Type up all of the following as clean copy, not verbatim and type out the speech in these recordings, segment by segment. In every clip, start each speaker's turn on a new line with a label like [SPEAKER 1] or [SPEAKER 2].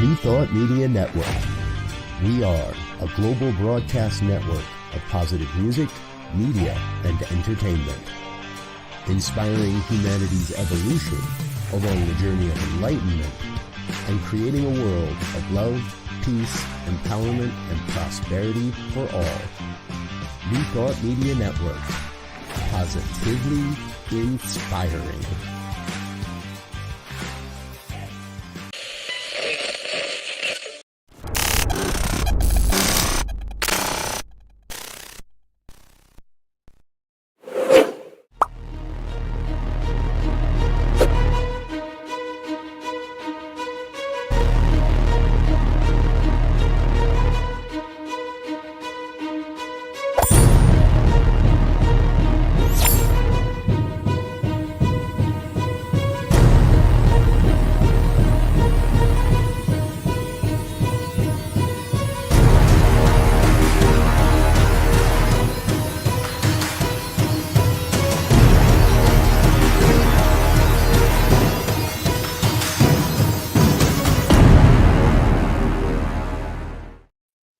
[SPEAKER 1] New Thought Media Network. We are a global broadcast network of positive music, media, and entertainment, inspiring humanity's evolution along the journey of enlightenment and creating a world of love, peace, empowerment, and prosperity for all. New Thought Media Network. Positively inspiring.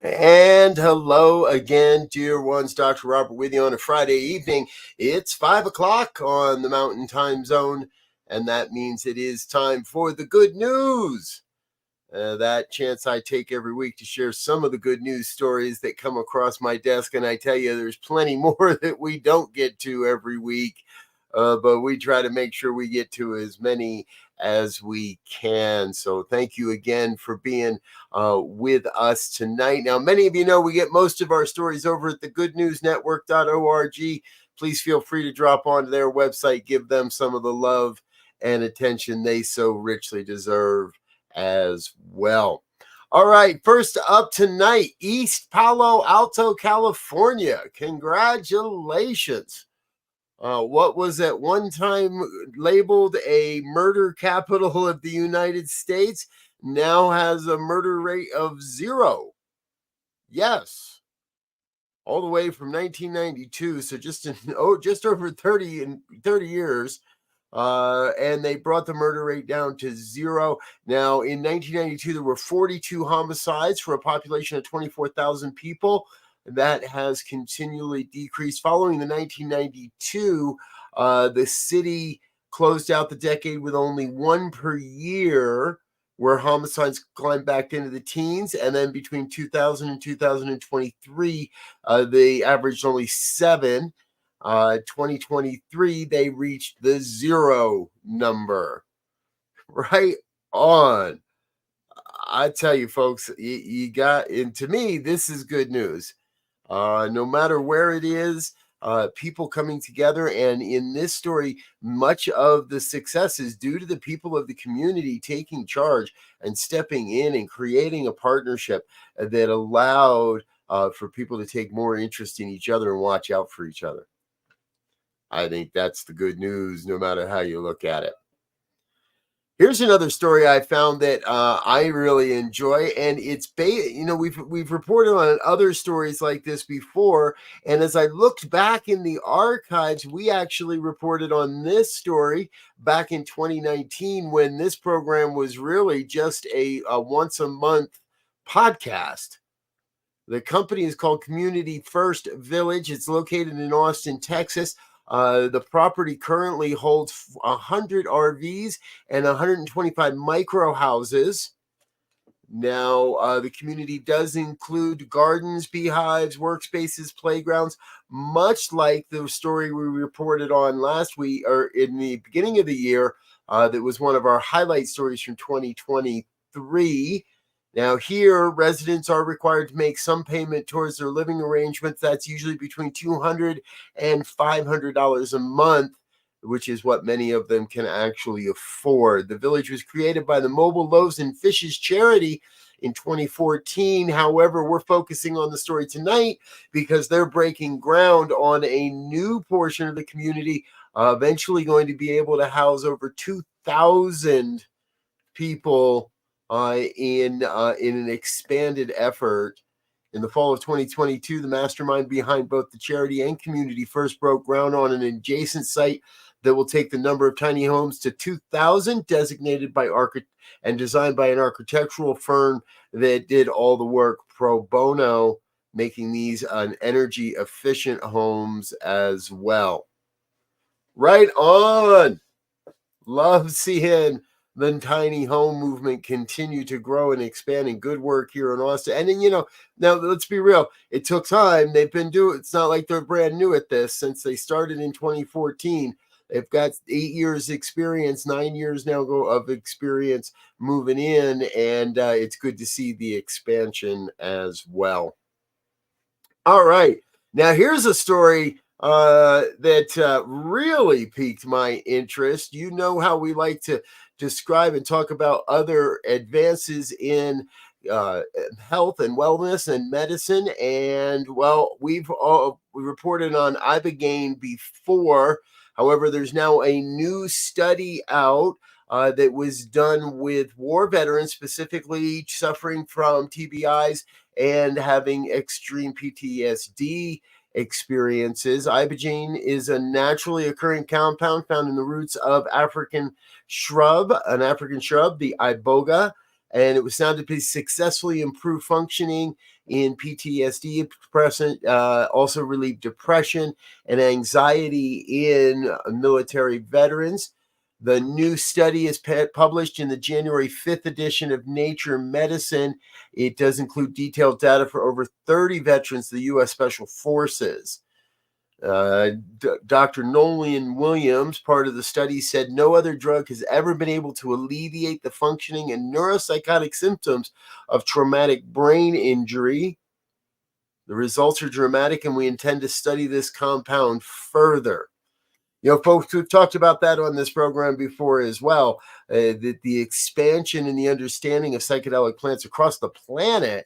[SPEAKER 1] And hello again, dear ones. Dr. Robert with you on a Friday evening. It's 5 o'clock on the Mountain Time Zone, and that means it is time for the good news. That chance I take every week to share some of the good news stories that come across my desk, and I tell you, there's plenty more that we don't get to every week, but we try to make sure we get to as many as we can. So thank you again for being with us tonight. Now, many of you know we get most of our stories over at the goodnewsnetwork.org. Please feel free to drop onto their website, give them some of the love and attention they so richly deserve as well. All right, first up tonight, East Palo Alto, California. Congratulations. What was at one time labeled a murder capital of the United States now has a murder rate of 0. Yes. All the way from 1992, so just over 30 years. And they brought the murder rate down to 0. Now, in 1992, there were 42 homicides for a population of 24,000 people. That has continually decreased. Following the 1992, the city closed out the decade with only 1 per year, where homicides climbed back into the teens. And then between 2000 and 2023, they averaged only 7. 2023, they reached the 0 number. Right on. I tell you, folks, you got, and to me, this is good news. No matter where it is, people coming together. And in this story, much of the success is due to the people of the community taking charge and stepping in and creating a partnership that allowed for people to take more interest in each other and watch out for each other. I think that's the good news, no matter how you look at it. Here's another story I found that I really enjoy, and it's we've reported on other stories like this before. And as I looked back in the archives, we actually reported on this story back in 2019 when this program was really just a once a month podcast. The company is called Community First Village. It's located in Austin, Texas. The property currently holds 100 RVs and 125 micro houses. Now, the community does include gardens, beehives, workspaces, playgrounds, much like the story we reported on last week or in the beginning of the year. That was one of our highlight stories from 2023. Now, here, residents are required to make some payment towards their living arrangements. That's usually between $200 and $500 a month, which is what many of them can actually afford. The village was created by the Mobile Loaves and Fishes charity in 2014. However, we're focusing on the story tonight because they're breaking ground on a new portion of the community, eventually going to be able to house over 2,000 people in an expanded effort. In the fall of 2022, the mastermind behind both the charity and Community First broke ground on an adjacent site that will take the number of tiny homes to 2,000, designated by and designed by an architectural firm that did all the work pro bono, making these an energy efficient homes as well. Right on. Love seeing the tiny home movement continue to grow and expand, and good work here in Austin. And then, now let's be real, it took time. They've been doing, it's not like they're brand new at this since they started in 2014. They've got 8 years experience, 9 years now of experience moving in, and it's good to see the expansion as well. All right. Now, here's a story that really piqued my interest. You know how we like to describe and talk about other advances in health and wellness and medicine. And well, we reported on Ibogaine before. However, there's now a new study out that was done with war veterans, specifically suffering from TBIs and having extreme PTSD experiences. Ibogaine is a naturally occurring compound found in the roots of an African shrub, the iboga, and it was found to be successfully improve functioning in PTSD, also relieve depression and anxiety in military veterans. The new study is published in the January 5th edition of Nature Medicine. It does include detailed data for over 30 veterans of the U.S. Special Forces. Dr. Nolan Williams, part of the study, said no other drug has ever been able to alleviate the functioning and neuropsychotic symptoms of traumatic brain injury. The results are dramatic, and we intend to study this compound further. Folks, we've talked about that on this program before as well, that the expansion and the understanding of psychedelic plants across the planet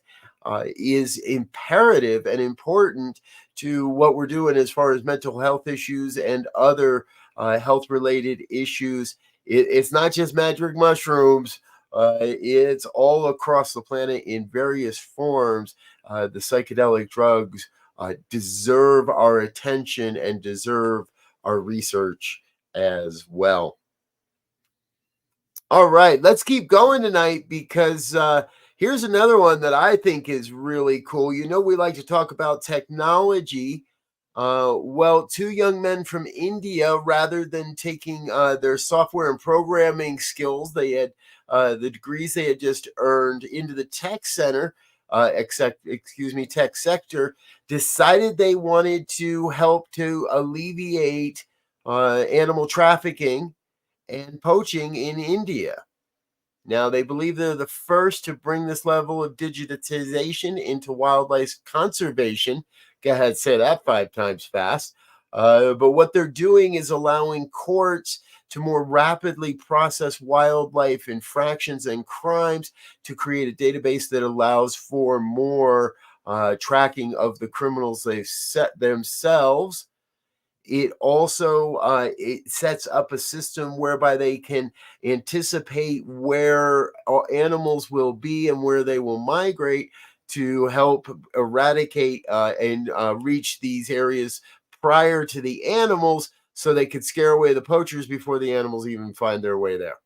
[SPEAKER 1] is imperative and important to what we're doing as far as mental health issues and other health-related issues. It's not just magic mushrooms. It's all across the planet in various forms. The psychedelic drugs deserve our attention and deserve our research as well. All right, let's keep going tonight because here's another one that I think is really cool. We like to talk about technology. Well, two young men from India, rather than taking their software and programming skills, they had the degrees they had just earned into the tech sector, decided they wanted to help to alleviate animal trafficking and poaching in India. Now, they believe they're the first to bring this level of digitization into wildlife conservation. Go ahead, say that 5 times fast. But what they're doing is allowing courts to more rapidly process wildlife infractions and crimes to create a database that allows for more tracking of the criminals they've set themselves. It also it sets up a system whereby they can anticipate where animals will be and where they will migrate to help eradicate and reach these areas prior to the animals, so they could scare away the poachers before the animals even find their way there.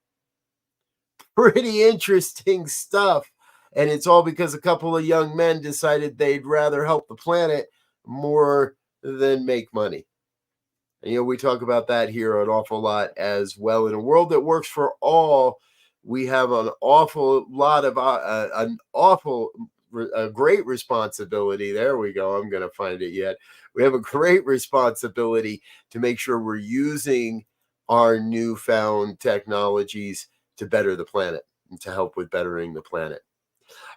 [SPEAKER 1] Pretty interesting stuff. And it's all because a couple of young men decided they'd rather help the planet more than make money. And, we talk about that here an awful lot as well. In a world that works for all, we have an awful lot of a great responsibility. There we go. I'm going to find it yet. We have a great responsibility to make sure we're using our newfound technologies to better the planet and to help with bettering the planet.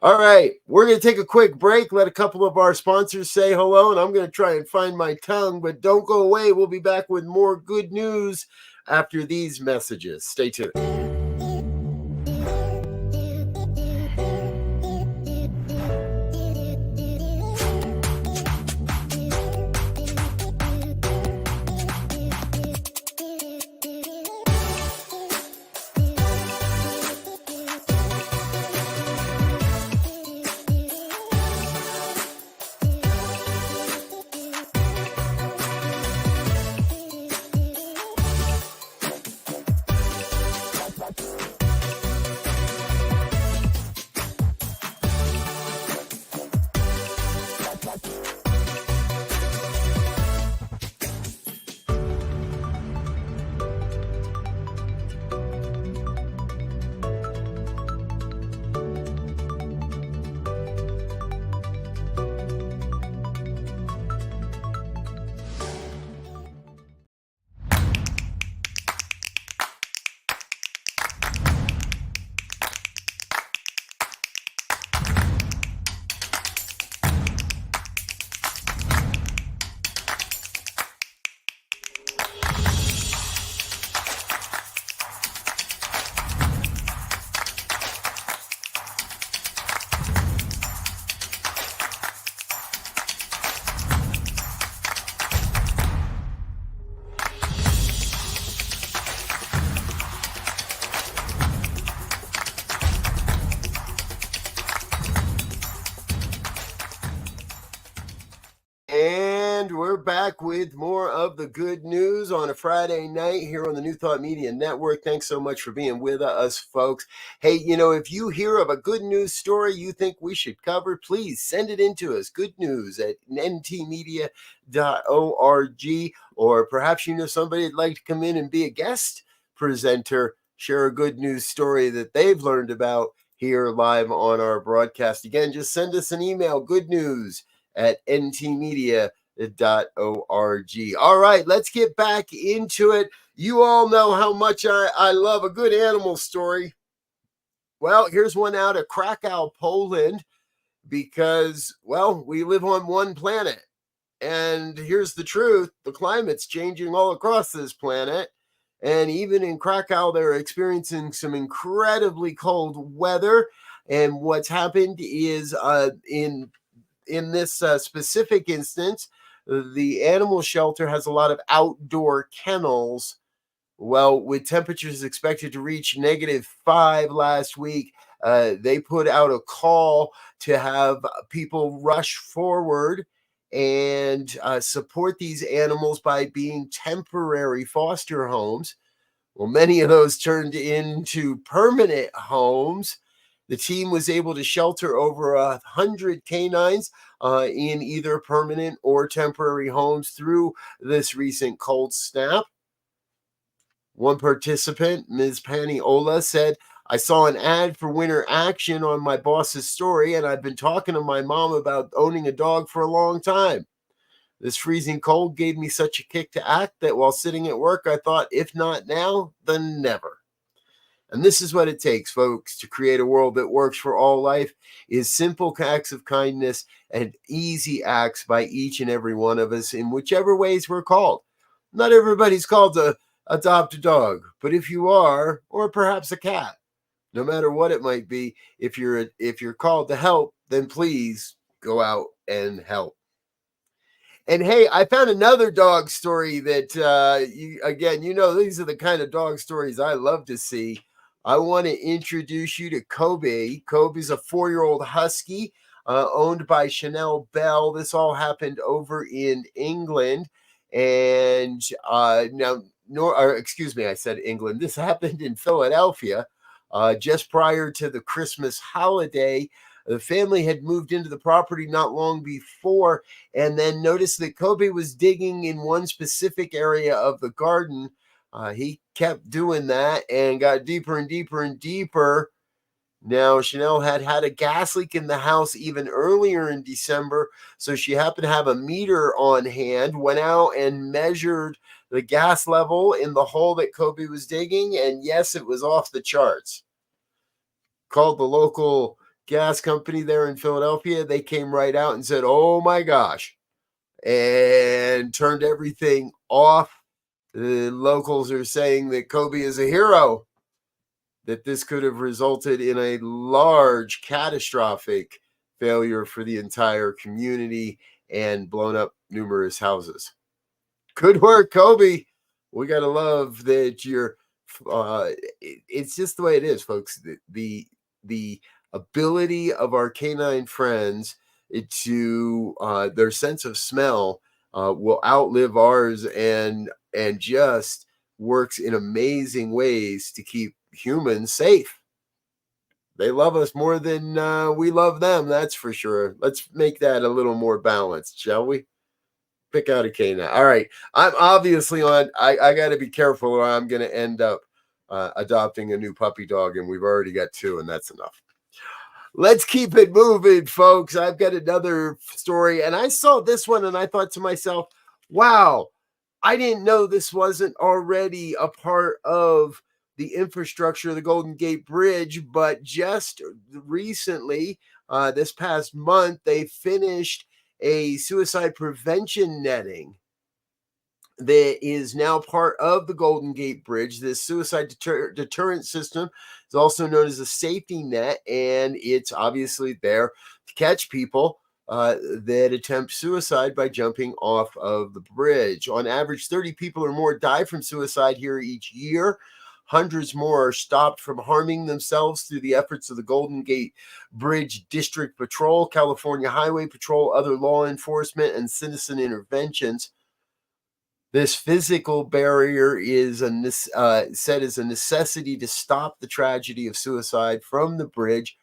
[SPEAKER 1] All right, we're going to take a quick break, let a couple of our sponsors say hello, and I'm going to try and find my tongue, but don't go away. We'll be back with more good news after these messages. Stay tuned. And we're back with more of the good news on a Friday night here on the New Thought Media Network. Thanks so much for being with us, folks. Hey, if you hear of a good news story you think we should cover, please send it in to us. Good news at ntmedia.org. Or perhaps you know somebody that'd like to come in and be a guest presenter, share a good news story that they've learned about here live on our broadcast. Again, just send us an email, goodnews@ntmedia.org. All right, let's get back into it. You all know how much I love a good animal story. Well, here's one out of Krakow, Poland, because, well, we live on one planet. And here's the truth, the climate's changing all across this planet. And even in Krakow, they're experiencing some incredibly cold weather. And what's happened is in this specific instance, the animal shelter has a lot of outdoor kennels. Well, with temperatures expected to reach -5 last week, they put out a call to have people rush forward and support these animals by being temporary foster homes. Well, many of those turned into permanent homes. The team was able to shelter over 100 canines in either permanent or temporary homes through this recent cold snap. One participant, Ms. Paniola, said, "I saw an ad for winter action on my boss's story, and I've been talking to my mom about owning a dog for a long time. This freezing cold gave me such a kick to act that while sitting at work, I thought, if not now, then never." And this is what it takes, folks, to create a world that works for all life is simple acts of kindness and easy acts by each and every one of us in whichever ways we're called. Not everybody's called to adopt a dog, but if you are, or perhaps a cat, no matter what it might be, if you're called to help, then please go out and help. And hey, I found another dog story that, these are the kind of dog stories I love to see. I want to introduce you to Kobe. Kobe's a 4-year-old husky owned by Chanel Bell. This all happened over in England. And I said England. This happened in Philadelphia just prior to the Christmas holiday. The family had moved into the property not long before and then noticed that Kobe was digging in one specific area of the garden. He kept doing that and got deeper and deeper and deeper. Now, Chanel had a gas leak in the house even earlier in December, so she happened to have a meter on hand, went out and measured the gas level in the hole that Kobe was digging, and yes, it was off the charts. Called the local gas company there in Philadelphia. They came right out and said, "Oh my gosh," and turned everything off. The locals are saying that Kobe is a hero, that this could have resulted in a large catastrophic failure for the entire community and blown up numerous houses. Good work, Kobe. We got to love that you're it's just the way it is, folks. The ability of our canine friends to their sense of smell will outlive ours and just works in amazing ways to keep humans safe. They love us more than we love them, that's for sure. Let's make that a little more balanced, shall we? Pick out a canine. All right. I'm obviously on. I got to be careful or I'm going to end up adopting a new puppy dog, and we've already got 2, and that's enough. Let's keep it moving, folks. I've got another story, and I saw this one, and I thought to myself, wow, I didn't know this wasn't already a part of the infrastructure of the Golden Gate Bridge, but just recently, this past month, they finished a suicide prevention netting that is now part of the Golden Gate Bridge. This suicide deterrent system is also known as a safety net, and it's obviously there to catch people that attempt suicide by jumping off of the bridge. On average, 30 people or more die from suicide here each year. Hundreds more are stopped from harming themselves through the efforts of the Golden Gate Bridge District Patrol, California Highway Patrol, other law enforcement, and citizen interventions. This physical barrier is said as a necessity to stop the tragedy of suicide from the bridge.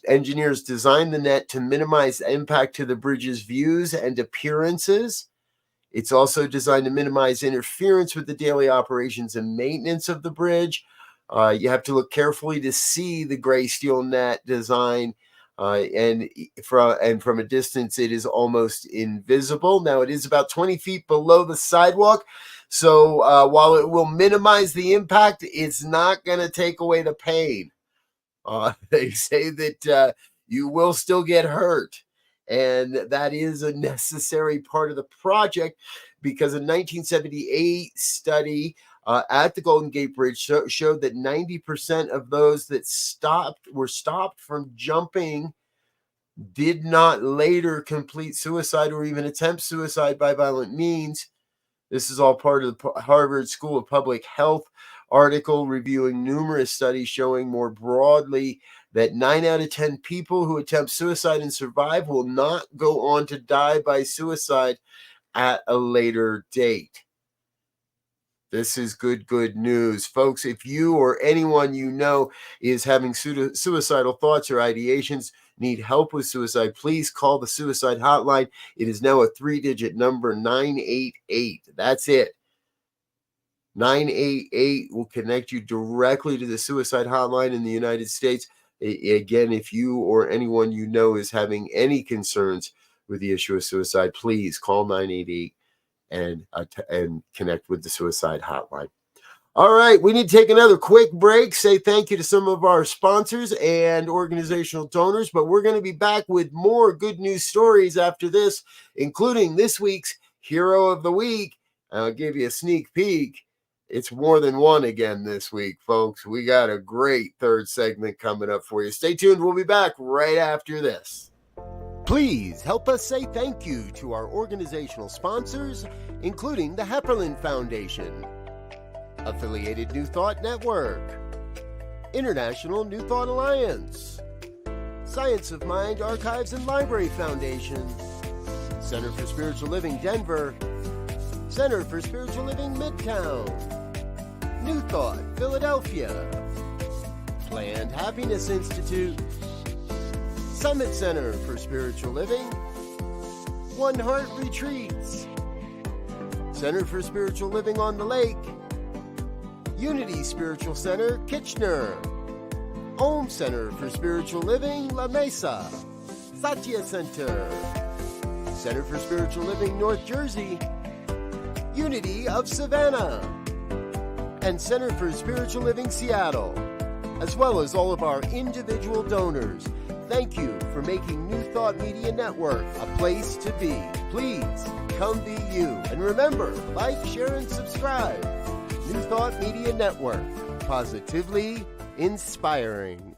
[SPEAKER 1] Engineers designed the net to minimize the impact to the bridge's views and appearances. It's also designed to minimize interference with the daily operations and maintenance of the bridge. You have to look carefully to see the gray steel net design, and from a distance, it is almost invisible. Now, it is about 20 feet below the sidewalk, so while it will minimize the impact, it's not going to take away the pain. They say that you will still get hurt. And that is a necessary part of the project because a 1978 study at the Golden Gate Bridge showed that 90% of those that were stopped from jumping did not later complete suicide or even attempt suicide by violent means. This is all part of the Harvard School of Public Health article reviewing numerous studies showing more broadly that 9 out of 10 people who attempt suicide and survive will not go on to die by suicide at a later date. This is good news. Folks, if you or anyone you know is having suicidal thoughts or ideations, need help with suicide, please call the suicide hotline. It is now a 3-digit number, 988. That's it. 988 will connect you directly to the suicide hotline in the United States. Again, if you or anyone you know is having any concerns with the issue of suicide, please call 988 and connect with the suicide hotline. All right, we need to take another quick break, say thank you to some of our sponsors and organizational donors, but we're going to be back with more good news stories after this, including this week's Hero of the Week. I'll give you a sneak peek. It's more than one again this week, folks. We got a great third segment coming up for you. Stay tuned. We'll be back right after this. Please help us say thank you to our organizational sponsors, including the Hepperlin Foundation, Affiliated New Thought Network, International New Thought Alliance, Science of Mind Archives and Library Foundation, Center for Spiritual Living Denver, Center for Spiritual Living Midtown, New Thought Philadelphia, Planned Happiness Institute, Summit Center for Spiritual Living, One Heart Retreats, Center for Spiritual Living on the Lake, Unity Spiritual Center, Kitchener, Om Center for Spiritual Living, La Mesa, Satya Center, Center for Spiritual Living, North Jersey, Unity of Savannah, and Center for Spiritual Living, Seattle, as well as all of our individual donors. Thank you for making New Thought Media Network a place to be. Please come be you. And remember, like, share, and subscribe. New Thought Media Network, positively inspiring.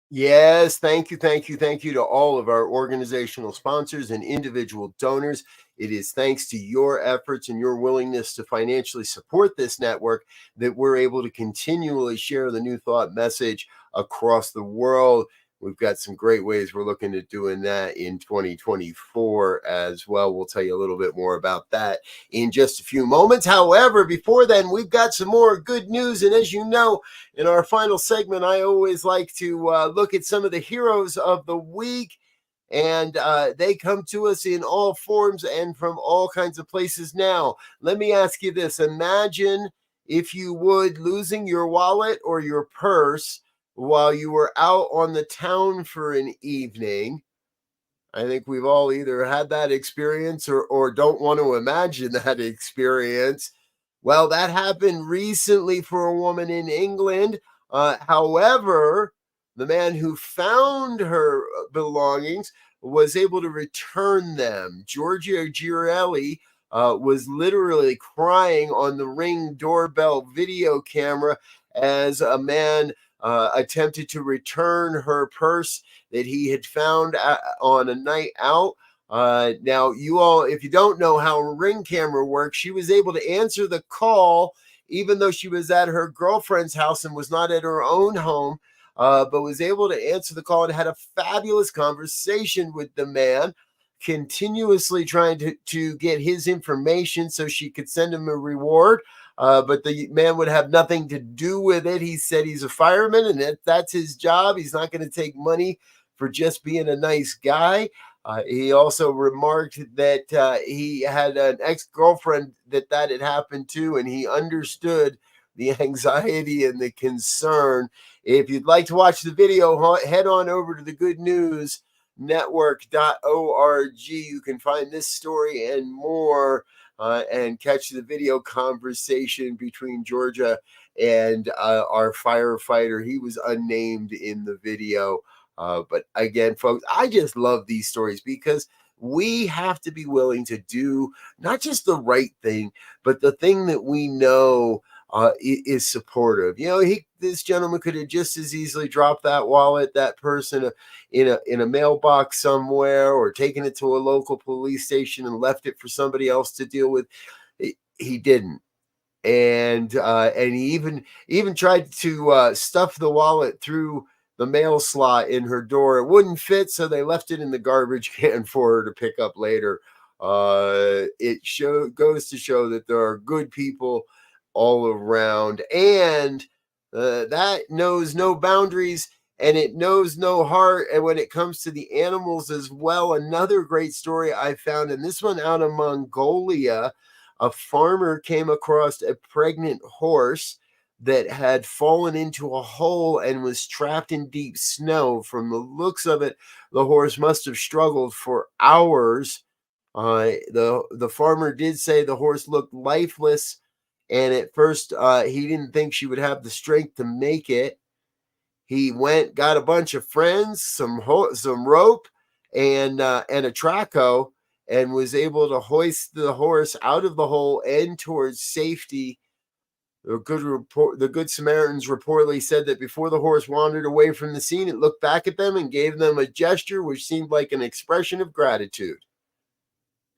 [SPEAKER 1] Yes, thank you to all of our organizational sponsors and individual donors. It is thanks to your efforts and your willingness to financially support this network that we're able to continually share the New Thought message across the world. We've got some great ways we're looking at doing that in 2024 as well. We'll tell you a little bit more about that in just a few moments. However, before then, we've got some more good news. And as you know, in our final segment, I always like to look at some of the heroes of the week. And they come to us in all forms and from all kinds of places. Now, let me ask you this. Imagine, if you would, losing your wallet or your purse while you were out on the town for an evening. I think we've all either had that experience or don't want to imagine that experience. Well, that happened recently for a woman in England. However, the man who found her belongings was able to return them. Giorgio Girelli was literally crying on the Ring doorbell video camera as a man attempted to return her purse that he had found on a night out. Now, you all, if you don't know how a Ring camera works, she was able to answer the call even though she was at her girlfriend's house and was not at her own home, but was able to answer the call and had a fabulous conversation with the man, continuously trying to get his information so she could send him a reward. But the man would have nothing to do with it. He said he's a fireman and that's his job. He's not going to take money for just being a nice guy. He also remarked that he had an ex-girlfriend that had happened to, and he understood the anxiety and the concern. If you'd like to watch the video, head on over to the Good News network.org. You can find this story and more, and catch the video conversation between Georgia and our firefighter. He was unnamed in the video. But again, folks, I just love these stories because we have to be willing to do not just the right thing, but the thing that we know is supportive. This gentleman could have just as easily dropped that wallet, that person, in a mailbox somewhere, or taken it to a local police station and left it for somebody else to deal with. He didn't. And he even tried to stuff the wallet through the mail slot in her door. It wouldn't fit, so they left it in the garbage can for her to pick up later. It goes to show that there are good people all around, and that knows no boundaries, and it knows no heart. And when it comes to the animals as well, another great story I found, and this one out of Mongolia. A farmer came across a pregnant horse that had fallen into a hole and was trapped in deep snow. From the looks of it, the horse must have struggled for hours. The farmer did say the horse looked lifeless, and at first he didn't think she would have the strength to make it. He got a bunch of friends, some rope, and a traco, and was able to hoist the horse out of the hole and towards safety. The Good Samaritans reportedly said that before the horse wandered away from the scene, it looked back at them and gave them a gesture which seemed like an expression of gratitude.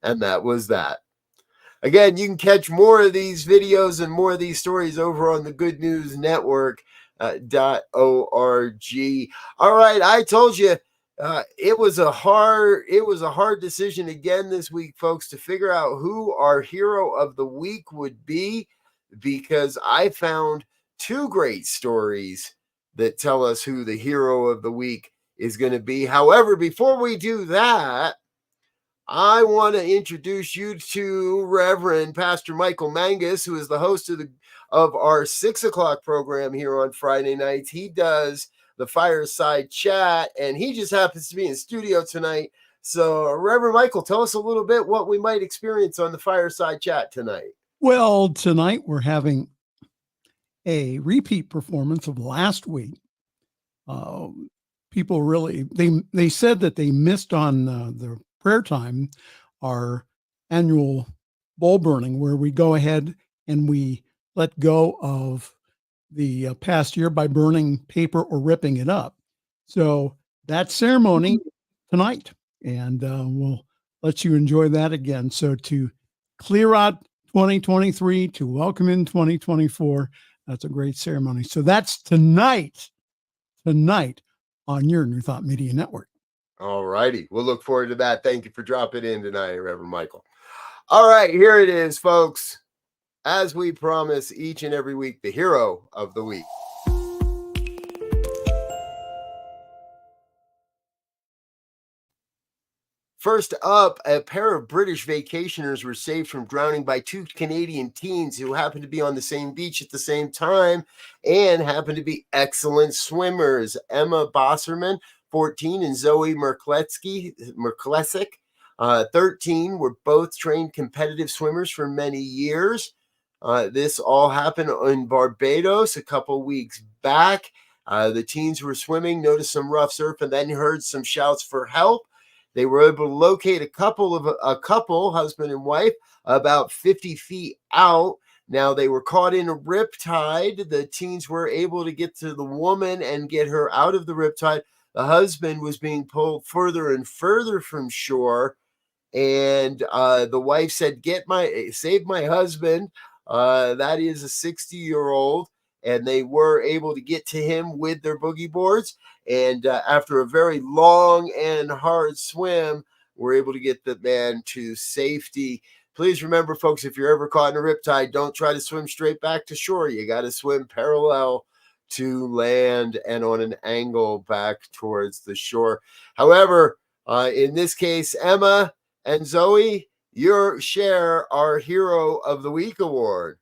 [SPEAKER 1] And that was that. Again, you can catch more of these videos and more of these stories over on the Good News Network. .org. All right, I told you it was a hard decision again this week, folks, to figure out who our hero of the week would be, because I found two great stories that tell us who the hero of the week is going to be. However, before we do that, I want to introduce you to Reverend Pastor Michael Mangus, who is the host of our 6 o'clock program here on Friday nights. He does the Fireside Chat, and he just happens to be in studio tonight. So, Reverend Michael, tell us a little bit what we might experience on the Fireside Chat tonight.
[SPEAKER 2] Well, tonight we're having a repeat performance of last week. People really, they said that they missed on the prayer time, our annual bowl burning, where we go ahead and we let go of the past year by burning paper or ripping it up. So that ceremony tonight, and we'll let you enjoy that again. So to clear out 2023, to welcome in 2024, that's a great ceremony. So that's tonight on your New Thought Media Network.
[SPEAKER 1] All righty. We'll look forward to that. Thank you for dropping in tonight, Reverend Michael. All right, here it is, folks. As we promise each and every week, the hero of the week. First up, a pair of British vacationers were saved from drowning by two Canadian teens who happened to be on the same beach at the same time and happened to be excellent swimmers. Emma Bosserman, 14, and Zoe Merklesik, 13, were both trained competitive swimmers for many years. This all happened in Barbados a couple weeks back. The teens were swimming, noticed some rough surf, and then heard some shouts for help. They were able to locate a couple, husband and wife, about 50 feet out. Now, they were caught in a riptide. The teens were able to get to the woman and get her out of the riptide. The husband was being pulled further and further from shore. And the wife said, save my husband. That is a 60-year-old, and they were able to get to him with their boogie boards. And after a very long and hard swim, we're able to get the man to safety. Please remember, folks, if you're ever caught in a riptide, don't try to swim straight back to shore. You got to swim parallel to land and on an angle back towards the shore. However, in this case, Emma and Zoe, you share our Hero of the Week award.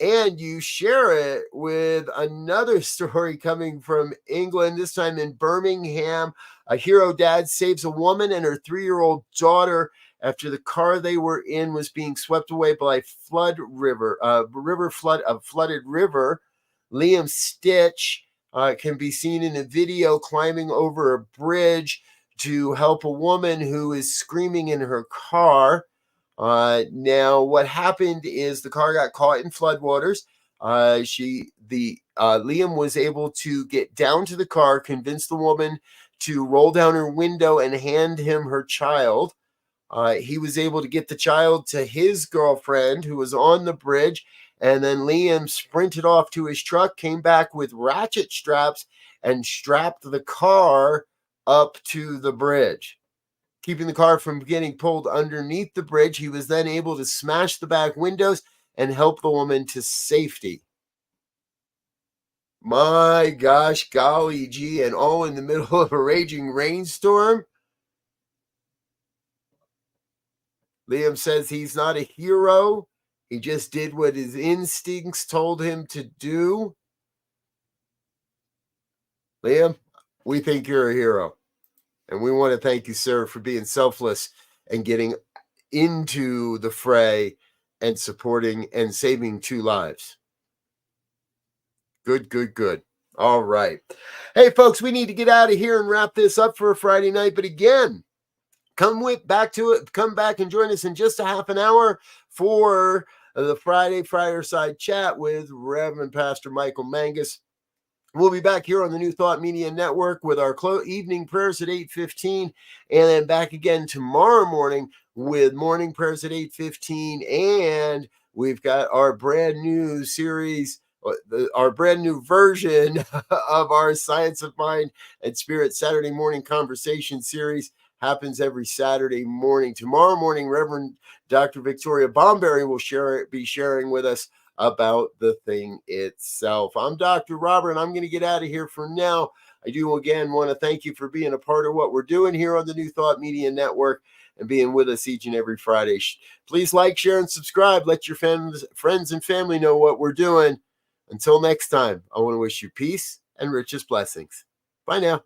[SPEAKER 1] And you share it with another story coming from England, this time in Birmingham. A hero dad saves a woman and her 3-year-old daughter after the car they were in was being swept away by a flooded river. Liam Stitch can be seen in a video climbing over a bridge to help a woman who is screaming in her car. Now, what happened is the car got caught in floodwaters. Liam was able to get down to the car, convince the woman to roll down her window and hand him her child. He was able to get the child to his girlfriend who was on the bridge, and then Liam sprinted off to his truck, came back with ratchet straps, and strapped the car up to the bridge, keeping the car from getting pulled underneath the bridge. He was then able to smash the back windows and help the woman to safety. My gosh, golly gee, and all in the middle of a raging rainstorm. Liam says he's not a hero. He just did what his instincts told him to do. Liam, we think you're a hero. And we want to thank you, sir, for being selfless and getting into the fray and supporting and saving 2 lives. Good, good, good. All right. Hey, folks, we need to get out of here and wrap this up for a Friday night. But again, come back and join us in just a half an hour for the Friday Fireside Chat with Reverend Pastor Michael Mangus. We'll be back here on the New Thought Media Network with our evening prayers at 8:15, and then back again tomorrow morning with morning prayers at 8:15. And we've got our brand new series, our brand new version of our Science of Mind and Spirit Saturday morning conversation series. Happens every Saturday morning. Tomorrow morning, Reverend Dr. Victoria Bomberry will be sharing with us about the thing itself. I'm Dr. Robert, and I'm going to get out of here for now. I do again want to thank you for being a part of what we're doing here on the New Thought Media Network and being with us each and every Friday. Please like, share, and subscribe. Let your friends and family know what we're doing. Until next time, I want to wish you peace and richest blessings. Bye now.